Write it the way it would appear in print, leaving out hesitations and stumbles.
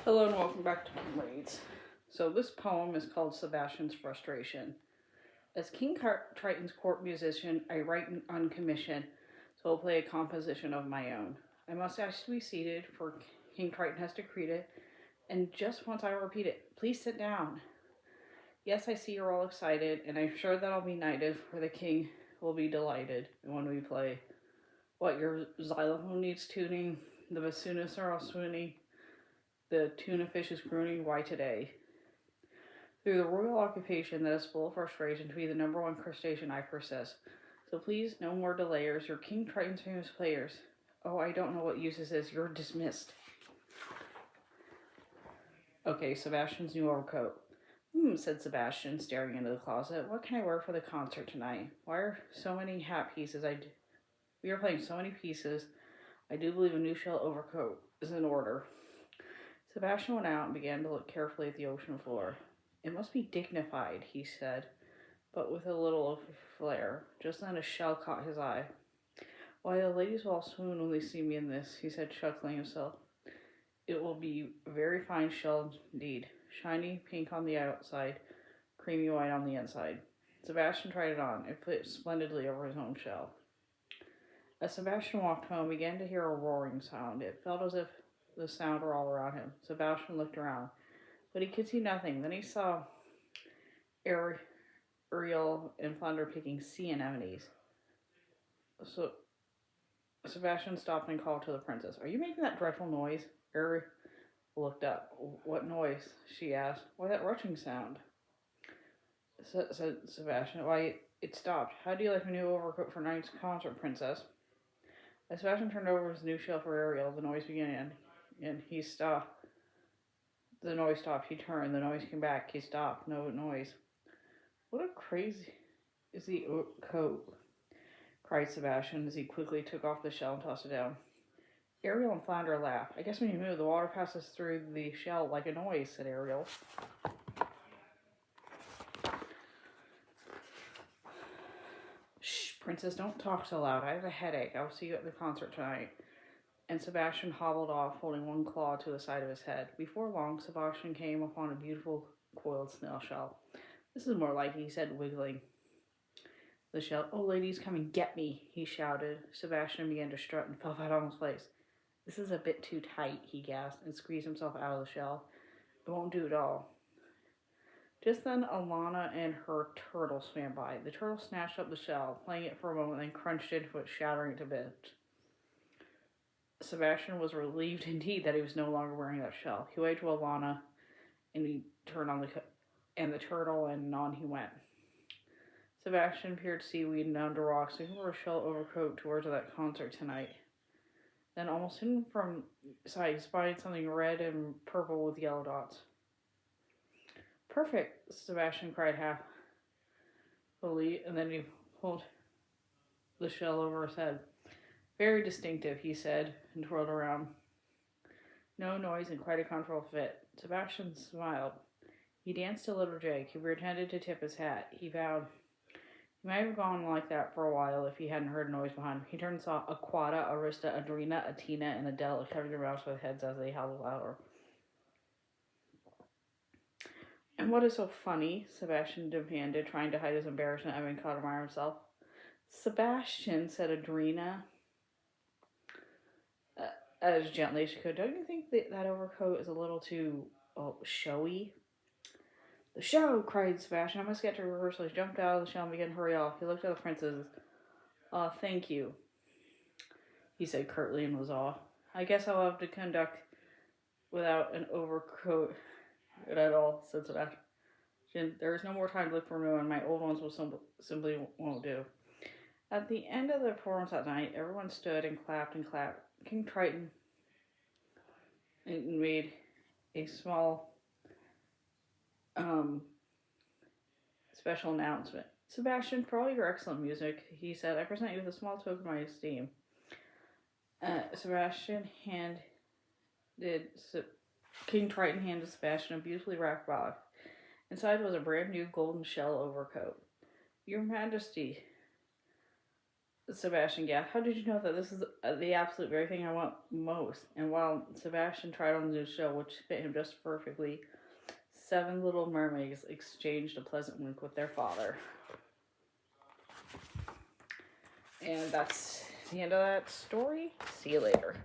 Hello and welcome back to my reads. So this poem is called Sebastian's Frustration. As King Triton's court musician, I write on commission, so I'll play a composition of my own. I must ask to be seated, for King Triton has decreed it, and just once I repeat it, please sit down. Yes, I see you're all excited, and I'm sure that I'll be knighted, for the king will be delighted when we play. What, your xylophone needs tuning, the bassoonists are all swooning, the tuna fish is crooning, why today? Through the royal occupation that is full of frustration to be the number one crustacean I persist. So please, no more delayers, your King Triton's famous players. Oh, I don't know what use this is, you're dismissed. Okay, Sebastian's new overcoat. Said Sebastian, staring into the closet. What can I wear for the concert tonight? Why are so many hat pieces? We are playing so many pieces. I do believe a new shell overcoat is in order. Sebastian went out and began to look carefully at the ocean floor. It must be dignified, he said, but with a little of a flair. Just then a shell caught his eye. Why, the ladies will all swoon when they see me in this, he said, chuckling himself. It will be a very fine shell indeed. Shiny pink on the outside, creamy white on the inside. Sebastian tried it on. It fit splendidly over his own shell. As Sebastian walked home, he began to hear a roaring sound. It felt as if the sound were all around him. Sebastian looked around, but he could see nothing. Then he saw Ariel and Flounder picking sea anemones. So Sebastian stopped and called to the princess. Are you making that dreadful noise? Ariel looked up. What noise? She asked. Why, that rushing sound, said Sebastian. Why, it stopped. How do you like my new overcoat for tonight's concert, princess? As Sebastian turned over his new shell for Ariel, the noise began, and he stopped. The noise stopped. He turned. The noise came back. He stopped. No noise. What a crazy is the coat, cried Sebastian as he quickly took off the shell and tossed it down. Ariel and Flounder laughed. I guess when you move, the water passes through the shell like a noise, said Ariel. Shh, princess, don't talk so loud. I have a headache. I'll see you at the concert tonight. And Sebastian hobbled off, holding one claw to the side of his head. Before long, Sebastian came upon a beautiful coiled snail shell. This is more like it, he said, wiggling the shell. Oh, ladies, come and get me, he shouted. Sebastian began to strut and fell flat on his place. This is a bit too tight, he gasped, and squeezed himself out of the shell. It won't do at all. Just then, Alana and her turtle swam by. The turtle snatched up the shell, playing it for a moment, then crunched into it, shattering it to bits. Sebastian was relieved indeed that he was no longer wearing that shell. He waved to Alana, and he turned on the turtle, and on he went. Sebastian peered seaweed and under rocks, looking for a shell overcoat to wear to that concert tonight. Then, almost hidden from sight, he spied something red and purple with yellow dots. Perfect, Sebastian cried happily, and then he pulled the shell over his head. Very distinctive, he said, and twirled around. No noise and quite a comfortable fit. Sebastian smiled. He danced a little jig. He pretended to tip his hat. He vowed he might have gone like that for a while if he hadn't heard a noise behind him. He turned and saw Aquata, Arista, Adrena, Atina, and Adela covering their mouths with heads as they howled louder. And what is so funny? Sebastian demanded, trying to hide his embarrassment, having caught admire himself. Sebastian, said Adrena, as gently as she could, don't you think that overcoat is a little too showy? The show, cried Sebastian. I must get to rehearsal. He jumped out of the shell and began to hurry off. He looked at the princess. Thank you, he said curtly and was off. I guess I'll have to conduct without an overcoat at all, said Sebastian. There is no more time to look for a new one. My old ones will simply won't do. At the end of the performance that night, everyone stood and clapped and clapped. King Triton made a small special announcement. Sebastian, for all your excellent music, he said, I present you with a small token of my esteem. King Triton handed Sebastian a beautifully wrapped box. Inside was a brand new golden shell overcoat. Your Majesty, Sebastian gasped, "How did you know that this is the absolute very thing I want most?" And while Sebastian tried on the new shell, which fit him just perfectly, 7 little mermaids exchanged a pleasant wink with their father. And that's the end of that story. See you later.